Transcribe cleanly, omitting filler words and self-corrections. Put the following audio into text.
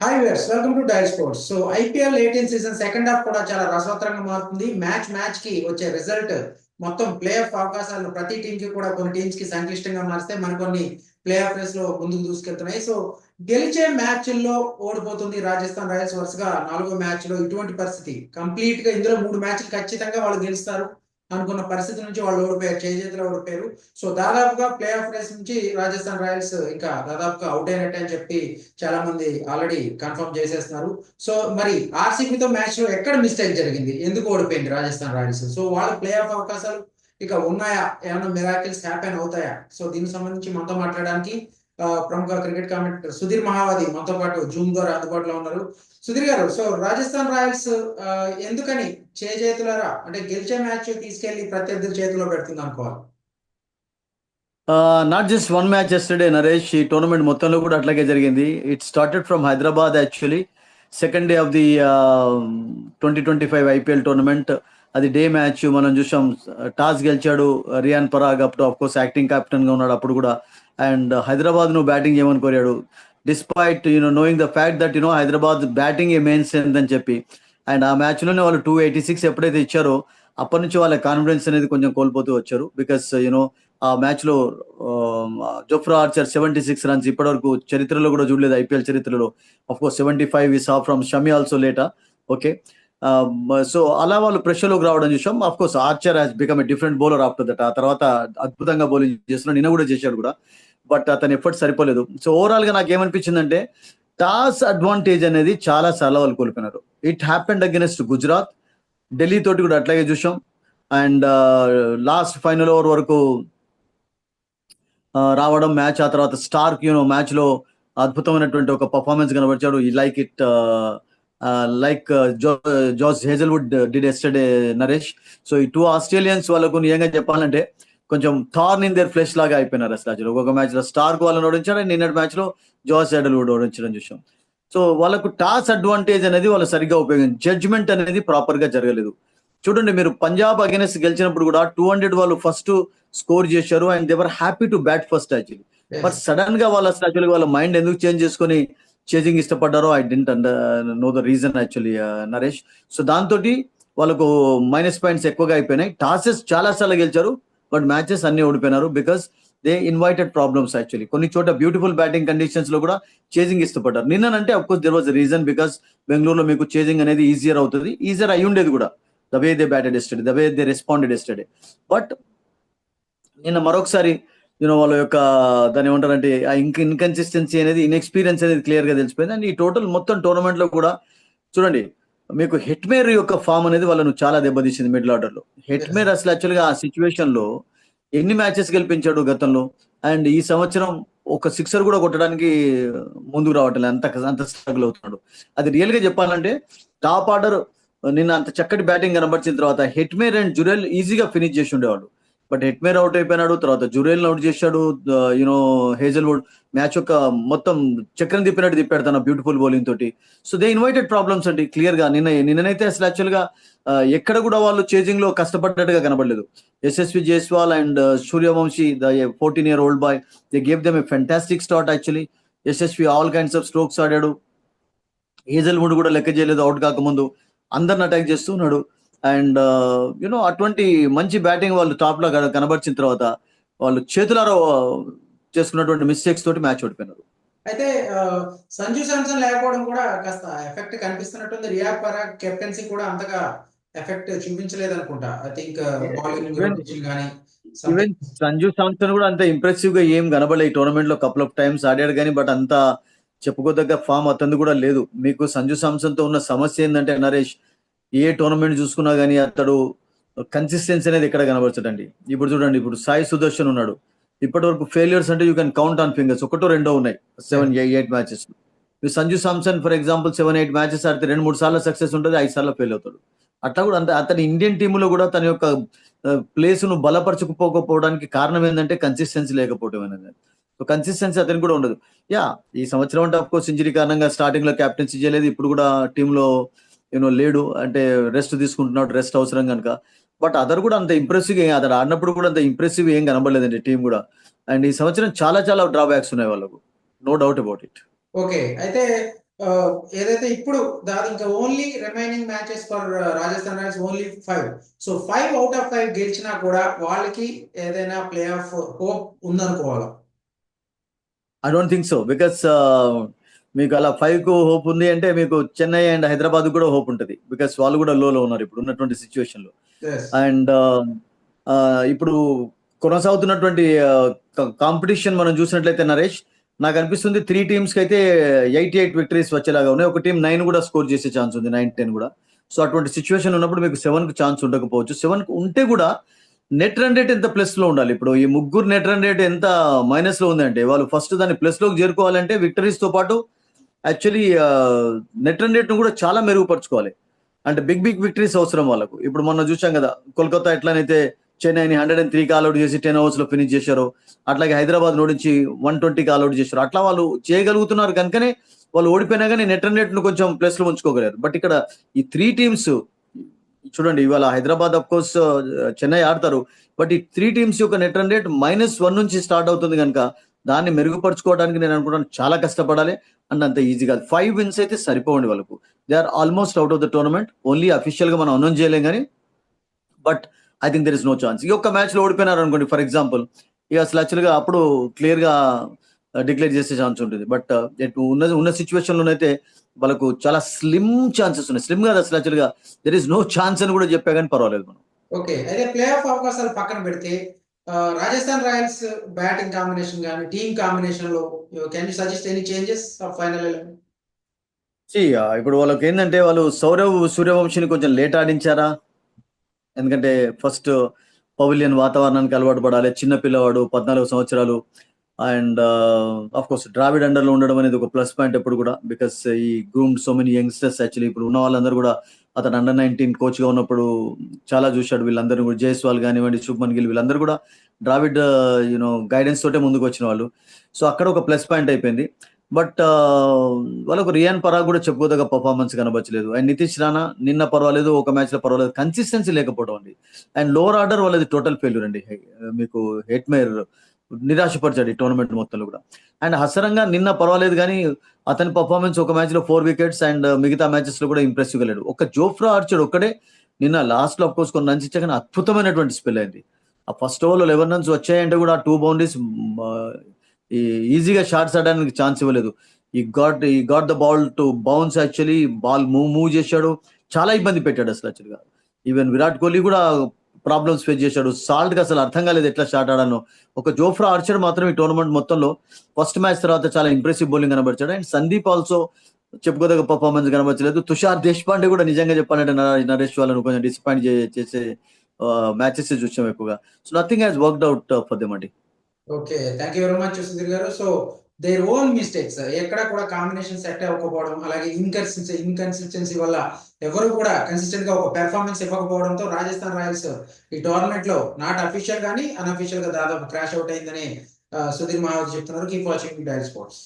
Hi viewers, welcome to dial sports. So IPL 18 season second half కూడా చాలా రసవత్తరంగా మారుతుంది. మ్యాచ్ కి వచ్చే రిజల్ట్ మొత్తం ప్లే ఆఫ్ అవకాశాలను ప్రతి టీం కి కూడా కొన్ని టీమ్స్ కి సంక్లిష్టంగా మారిస్తే మరికొన్ని ప్లే ఆఫ్ రేస్ లో ముందుకు దూసుకెళ్తున్నాయి. సో గెలిచే మ్యాచ్ల్లో ఓడిపోతుంది రాజస్థాన్ రాయల్స్. వరుసగా 4వ మ్యాచ్ లో ఇటువంటి పరిస్థితి. కంప్లీట్ గా ఇందులో 3 మ్యాచ్లు ఖచ్చితంగా వాళ్ళు గెలుస్తారు అనుకున్న పరిస్థితి నుంచి వాళ్ళు ఓడిపోయారు, చేతిలో ఓడిపోయారు. సో దాదాపుగా ప్లే ఆఫ్ రేస్ నుంచి రాజస్థాన్ రాయల్స్ ఇంకా దాదాపుగా అవుట్ అయినట్టే అని చెప్పి చాలా మంది ఆల్రెడీ కన్ఫర్మ్ చేసేస్తున్నారు. సో మరి ఆర్సీబీతో మ్యాచ్ లో ఎక్కడ మిస్టేక్ జరిగింది, ఎందుకు ఓడిపోయింది రాజస్థాన్ రాయల్స్? సో వాళ్ళ ప్లే ఆఫ్ అవకాశాలు ఇక ఉన్నాయా, ఏమైనా మిరాకిల్స్ హ్యాపెన్ అవుతాయా? సో దీనికి సంబంధించి మనతో మాట్లాడడానికి ప్రముఖ క్రికెట్ కామెంటేటర్ సుధీర్ మహావాది మనతో పాటు జూమ్ ద్వారా అందుబాటులో ఉన్నారు. సుధీర్ గారు, సో రాజస్థాన్ రాయల్స్ ఎందుకని చేతులారా అంటే గెలిచే మ్యాచ్ తీసుకెళ్లి ప్రత్యర్థుల చేతిలో పెడుతుంది అనుకోవాలి? Not just one match yesterday Naresh, ఈ టోర్నమెంట్ మొత్తంలో కూడా అట్లాగే జరిగింది. It started from Hyderabad actually. Second day of the 2025 IPL tournament. అది డే మ్యాచ్. మనం చూసాం, టాస్ గెలిచాడు రియాన్ పరాగ్. అప్పుడు ఆఫ్ కోర్స్ యాక్టింగ్ కెప్టెన్ గా ఉన్నాడు అప్పుడు కూడా. అండ్ హైదరాబాద్ ను బ్యాటింగ్ చేయమని కోరాడు, despite knowing the fact that Hyderabad batting A main strength అని చెప్పి. అండ్ ఆ మ్యాచ్ లోనే వాళ్ళు 286 ఎప్పుడైతే ఇచ్చారో అప్పటి నుంచి వాళ్ళ కాన్ఫిడెన్స్ అనేది కొంచెం కోల్పోతూ వచ్చారు. బికాస్ ఆ మ్యాచ్ లో జోఫ్రా ఆర్చర్ 76 రన్స్ ఇప్పటివరకు చరిత్రలో కూడా చూడలేదు ఐపీఎల్ చరిత్రలో. Of course 75 we saw from Shami also లేటా. ఓకే, సో అలా వాళ్ళు ప్రెషర్ లోకి రావడం చూసాం. Of course Archer has become a different bowler after that. ఆ తర్వాత అద్భుతంగా బౌలింగ్ చేస్తున్నాడు, నిన్న కూడా చేశాడు కూడా. బట్ అతని ఎఫర్ట్ సరిపోలేదు. సో ఓవరాల్ గా నాకు ఏమనిపించిందంటే, టాస్ అడ్వాంటేజ్ అనేది చాలా వాళ్ళు కోల్పోయినారు. It happened against Gujarat, Delhi తోటి కూడా అట్లాగే చూసాం. అండ్ లాస్ట్ ఫైనల్ ఓవర్ వరకు రావడం మ్యాచ్. ఆ తర్వాత స్టార్క్ మ్యాచ్ లో అద్భుతమైనటువంటి ఒక పర్ఫార్మెన్స్ కనబరిచాడు. ఈ like it like Josh Hazlewood did yesterday Naresh. So ఈ 2 ఆస్ట్రేలియన్స్ వాళ్ళకు నిజంగా చెప్పాలంటే కొంచెం థార్న్ ఇన్ దేర్ ఫ్లెష్ లాగా అయిపోయినారు అసలు. ఒక్కొక్క మ్యాచ్ లో స్టార్క్ వాళ్ళని ఓడించాడు, నిన్నటి మ్యాచ్ లో జాస్ హేజల్వుడ్ ఓడించడం చూసాం. సో వాళ్ళకు టాస్ అడ్వాంటేజ్ అనేది వాళ్ళు సరిగ్గా జడ్జ్మెంట్ అనేది ప్రాపర్ గా జరగలేదు. చూడండి, మీరు పంజాబ్ అగైన్స్ గెలిచినప్పుడు కూడా 200 వాళ్ళు ఫస్ట్ స్కోర్ చేశారు and they were happy to bat first actually. But sudden గా వాళ్ళు అసలు యాక్చువల్లీ వాళ్ళ మైండ్ ఎందుకు చేంజ్ చేసుకొని చేజింగ్ ఇష్టపడ్డారో I don't know the reason actually Naresh. So దాంతో వాళ్ళకు మైనస్ పాయింట్స్ ఎక్కువగా అయిపోయినాయి. టాసెస్ చాలా సార్లు గెలిచారు, బట్ మ్యాచెస్ అన్ని ఓడిపోయినారు because they invited problems actually. కొన్ని చోట బ్యూటిఫుల్ బ్యాటింగ్ కండిషన్స్ లో కూడా చేజింగ్ ఇష్టపడ్డారు. నిన్నంటే of course there was reason because బెంగళూరులో మీకు చేజింగ్ అనేది ఈజియర్ అవుతుంది, ఈజియర్ అయి ఉండేది కూడా. The way they batted yesterday, the way they responded yesterday. But నిన్న మరొకసారి వాళ్ళ యొక్క దాని ఏమంటారంటే ఆ ఇన్కన్సిస్టెన్సీ అనేది, ఇన్ఎక్స్పీరియన్స్ అనేది క్లియర్ గా తెలిసిపోయింది. అండ్ ఈ టోటల్ మొత్తం టోర్నమెంట్ లో కూడా చూడండి, మీకు హెట్మేర్ యొక్క ఫామ్ అనేది వాళ్ళను చాలా దెబ్బతీసింది మిడిల్ ఆర్డర్ లో. హెట్మేర్ అసలు యాక్చువల్ గా ఆ సిచ్యువేషన్ లో ఎన్ని మ్యాచెస్ గెలిపించాడు గతంలో. అండ్ ఈ సంవత్సరం ఒక సిక్సర్ కూడా కొట్టడానికి ముందుకు రావట్లేదు, అంత స్ట్రగుల్ అవుతున్నాడు. అది రియల్ గా చెప్పాలంటే టాప్ ఆర్డర్ నిన్న అంత చక్కటి బ్యాటింగ్ కనబరిచిన తర్వాత హెట్మేర్ అండ్ జురెల్ ఈజీగా ఫినిష్ చేసి ఉండేవాడు. బట్ హెట్మేర్ అవుట్ అయిపోయినాడు, తర్వాత జురేల్ అవుట్ చేశాడు. హేజల్వుడ్ మ్యాచ్ యొక్క మొత్తం చక్రం తిప్పాడు తన బ్యూటిఫుల్ బౌలింగ్ తోటి. సో దే ఇన్వైటెడ్ ప్రాబ్లమ్స్ అండి క్లియర్ గా. నిన్ననైతే అసలు యాక్చువల్ గా ఎక్కడ కూడా వాళ్ళు చేజింగ్ లో కష్టపడ్డట్టుగా కనబడలేదు. Yashasvi Jaiswal and Suryavanshi, the 14-year-old boy, they gave them a fantastic start actually. Yashasvi all kinds of strokes ఆడాడు. హేజల్వుడ్ కూడా లెక్క చేయలేదు అవుట్ కాకముందు, అందరిని అటాక్ చేస్తూ ఉన్నాడు. అండ్ అటువంటి మంచి బ్యాటింగ్ వాళ్ళు టాప్ లో కనబరిచిన తర్వాత వాళ్ళు చేతులారా చేసుకున్నటువంటి మిస్టేక్స్ తోటి మ్యాచ్ ఓడిపోయినారు. అయితే సంజు శాంసన్ లేకపోవడం కూడా కాస్త ఎఫెక్ట్ కనిపిస్తున్నట్టుంది. రియాక్ పరాగ్ కెప్టెన్సీ కూడా అంతగా ఎఫెక్ట్ చూపించలేదు అనుకుంటా. ఐ థింక్ బౌలింగ్ కానీ ఈవెన్ సంజు శాంసన్ కూడా అంత ఇంప్రెసివ్ గా ఏం కనబడలే ఈ టోర్నమెంట్ లో. కపుల్ ఆఫ్ టైమ్స్ ఆడాడు కానీ, బట్ అంత చెప్పుకోదగ్గ ఫామ్ అతను కూడా లేదు. మీకు సంజు శాంసన్ తో ఉన్న సమస్య ఏంటంటే నరేష్, ఏ టోర్నమెంట్ చూసుకున్నా కానీ అతడు కన్సిస్టెన్సీ అనేది ఎక్కడ కనబరచడండి. ఇప్పుడు చూడండి, ఇప్పుడు సాయి సుదర్శన్ ఉన్నాడు. ఇప్పటి వరకు ఫెయిలియర్స్ అంటే you can count on fingers, ఒకటో రెండో ఉన్నాయి 7-8 matches. Sanju Samson for example 7-8 matches ఆడితే 2-3 సార్లు సక్సెస్ ఉంటుంది, 5 సార్లు ఫెయిల్ అవుతాడు. అట్లా కూడా అతని ఇండియన్ టీంలో కూడా తన యొక్క ప్లేస్ ను బలపరచుకోకపోవడానికి కారణం ఏంటంటే కన్సిస్టెన్సీ లేకపోవడం అనేది. సో కన్సిస్టెన్సీ అతనికి కూడా ఉండదు. యా, ఈ సంవత్సరం అంటే అఫ్ కోర్స్ ఇంజరీ కారణంగా స్టార్టింగ్ లో క్యాప్టెన్సీ చేయలేదు, ఇప్పుడు కూడా టీంలో లేడు, అంటే రెస్ట్ తీసుకుంటున్నాడు, రెస్ట్ అవసరం కనుక. బట్ అతను కూడా అంత ఇంప్రెసివ్ గా అతను ఆడినప్పుడు కూడా అంత ఇంప్రెసివ్ ఏం కనబడలేదండి టీం కూడా. అండ్ ఈ సంవత్సరం చాలా డ్రాబ్యాక్స్ ఉన్నాయి వాళ్ళకు, no doubt about it. Okay, అయితే ఏదైతే ఇప్పుడు ఇంకా only remaining matches for Rajasthan Royals only 5. So 5 out of 5 గెలిచినా కూడా వాళ్ళకి ఏదైనా ప్లే ఆఫ్ హోప్ ఉందనుకోవాలా? I don't think so because మీకు అలా 5 హోప్ ఉంది అంటే మీకు చెన్నై అండ్ హైదరాబాద్ కూడా హోప్ ఉంటుంది బికాస్ వాళ్ళు కూడా లోలో ఉన్నారు ఇప్పుడు ఉన్నటువంటి సిచ్యువేషన్ లో. Yes. అండ్ ఇప్పుడు కొనసాగుతున్నటువంటి కాంపిటీషన్ మనం చూసినట్లయితే నరేష్, నాకు అనిపిస్తుంది 3 టీమ్స్ కి అయితే 88 విక్టరీస్ వచ్చేలాగా ఉన్నాయి. ఒక టీం 9 కూడా స్కోర్ చేసే ఛాన్స్ ఉంది, 9-10 కూడా. సో అటువంటి సిచ్యువేషన్ ఉన్నప్పుడు మీకు 7 కి ఛాన్స్ ఉండకపోవచ్చు. 7 ఉంటే కూడా నెట్ రన్ రేట్ ఎంత ప్లస్ లో ఉండాలి? ఇప్పుడు ఈ ముగ్గురు నెట్ రన్ రేట్ ఎంత మైనస్ లో ఉందంటే వాళ్ళు ఫస్ట్ దాన్ని ప్లస్ లోకి చేరుకోవాలంటే విక్టరీస్ తో పాటు యాక్చువల్లీ నెట్ రన్ రేట్ ను కూడా చాలా మెరుగుపరచుకోవాలి. అంటే బిగ్ విక్టరీస్ అవసరం వాళ్ళకు. ఇప్పుడు మొన్న చూసాం కదా కోల్కతా ఎట్లనైతే చెన్నైని 103 ఆల్అౌట్ చేసి 10 overs లో ఫినిష్ చేశారు, అట్లాగే హైదరాబాద్ ఓడించి 120 ఆల్అౌట్ చేశారు. అట్లా వాళ్ళు చేయగలుగుతున్నారు కనుకనే వాళ్ళు ఓడిపోయినా కానీ నెట్ రన్ రేట్ ను కొంచెం ప్లస్ లో ఉంచుకోగలరు. బట్ ఇక్కడ ఈ 3 టీమ్స్ చూడండి, ఇవాళ హైదరాబాద్ అఫ్ కోర్స్ చెన్నై ఆడతారు, బట్ ఈ 3 టీమ్స్ యొక్క నెట్ రన్ రేట్ -1 నుంచి స్టార్ట్ అవుతుంది కనుక దాన్ని మెరుగుపరచుకోవడానికి నేను అనుకుంటాను చాలా కష్టపడాలి. అండ్ అంత ఈజీ కాదు. 5 wins అయితే సరిపోండి వాళ్ళకు. They are almost out of the tournament. Only official గా మనం అనౌన్స్ చేయలేం కానీ but I think there is no chance. ఈ ఒక్క మ్యాచ్ లో ఓడిపోయినారు అనుకోండి ఫర్ ఎగ్జాంపుల్, ఇక అసలు యాక్చువల్ గా అప్పుడు క్లియర్ గా డిక్లేర్ చేసే ఛాన్స్ ఉంటుంది. బట్ ఉన్న సిచ్యువేషన్ లోనైతే వాళ్ళకు చాలా స్లిమ్ ఛాన్సెస్ ఉన్నాయి. స్లిమ్ గా అసలు యాక్చువల్ గా దెర్ ఇస్ నో ఛాన్స్ అని కూడా చెప్పా కానీ పర్వాలేదు మనం. ఓకే, అయితే ప్లే ఆఫ్ అవకాశాలు పక్కన పెడితే రాజస్థాన్ రాయల్స్ బ్యాటింగ్ కాంబినేషన్ కానీ టీమ్ కాంబినేషన్ లో can you suggest any changes of final 11? ఇప్పుడు వాళ్ళకి ఏంటంటే వాళ్ళు సౌరవ్ సూర్యవంశిని కొంచెం లేట్ ఆడించారా, ఎందుకంటే ఫస్ట్ పవిలియన్ వాతావరణానికి అలవాటు పడాలి. చిన్న పిల్లవాడు, 14 సంవత్సరాలు. And of course Dravid under లో ఉండడం అనేది ఒక ప్లస్ పాయింట్ ఎప్పుడు కూడా, బికాస్ ఈ groom so many youngsters. Actually ఇప్పుడు ఉన్న వాళ్ళందరూ కూడా అతను అండర్-19 కోచ్ గా ఉన్నప్పుడు చాలా చూశాడు. వీళ్ళందరూ కూడా జైస్వాల్ కానివ్వండి, శుభ్మన్ గిల్, వీళ్ళందరూ కూడా ద్రావిడ్ గైడెన్స్ తోటే ముందుకు వచ్చిన వాళ్ళు. సో అక్కడ ఒక ప్లస్ పాయింట్ అయిపోయింది. బట్ వాళ్ళకు రియాన్ పరాగ్ కూడా చెప్పుకోదగ్గ పర్ఫార్మెన్స్ కనబచ్చలేదు. అండ్ నితీష్ రాణా నిన్న పర్వాలేదు, ఒక మ్యాచ్ లో పర్వాలేదు, కన్సిస్టెన్సీ లేకపోవడం అండి. అండ్ లోవర్ ఆర్డర్ వాళ్ళది టోటల్ ఫెయిల్యూర్ అండి. మీకు హెట్మేర్ నిరాశపరిచాడు ఈ టోర్నమెంట్ మొత్తంలో కూడా. అండ్ హసరంగా నిన్న పర్వాలేదు కానీ అతని పర్ఫార్మెన్స్ ఒక మ్యాచ్ లో 4 wickets అండ్ మిగతా మ్యాచెస్ లో కూడా ఇంప్రెసివ్ గా లేడు. ఒక జోఫ్రా ఆర్చర్డ్ ఒక్కడే నిన్న లాస్ట్ లో కోర్స్ కొన్ని రన్స్ ఇచ్చా కానీ అద్భుతమైనటువంటి స్పెల్ అయింది. ఆ ఫస్ట్ ఓవర్ లో 11 runs వచ్చాయంటే కూడా 2 boundaries ఈజీగా షాట్స్ ఆడడానికి ఛాన్స్ ఇవ్వలేదు. ఈ got the ball to bounce. Actually ball move చేశాడు, చాలా ఇబ్బంది పెట్టాడు అసలు యాక్చువల్గా. ఈవెన్ విరాట్ కోహ్లీ కూడా ప్రాబ్లమ్స్ ఫేస్ చేశాడు. సాల్ట్ గా అసలు అర్థం కాలేదు ఎట్లా షాట్ ఆడాను. ఒక జోఫ్రా ఆర్చర్డ్ మాత్రం ఈ టోర్నమెంట్ మొత్తంలో ఫస్ట్ మ్యాచ్ తర్వాత చాలా ఇంప్రెసివ్ బౌలింగ్ కనబరిచాడు. అండ్ సందీప్ ఆల్సో చెప్పుకోదగ్గ పర్ఫార్మెన్స్ కనబరచలేదు. తుషార్ దేశపాండే కూడా నిజంగా చెప్పాలంటే నరేష్ వాళ్ళను కొంచెం డిసప్పాయింట్ చేసే మ్యాచెస్ చూసాం ఎక్కువగా. So nothing has worked out for them అండి. Okay, thank you very much Sudheer గారు. సో దేర్ ఓన్ మిస్టేక్స్, ఎక్కడ కూడా కాంబినేషన్ సెట్ అవ్వకపోవడం, అలాగే ఇన్కన్సిస్టెన్సీ వల్ల ఎవరు కూడా కన్సిస్టెంట్ గా ఒక పెర్ఫార్మెన్స్ ఇవ్వకపోవడంతో రాజస్థాన్ రాయల్స్ ఈ టోర్నమెంట్ లో నాట్ అఫీషియల్ గానీ అన్అఫీషియల్ గా దాదాపు క్రాష్ అవుట్ అయిందని సుధీర్ మహావతి చెప్తున్నారు. Keep watching dial sports.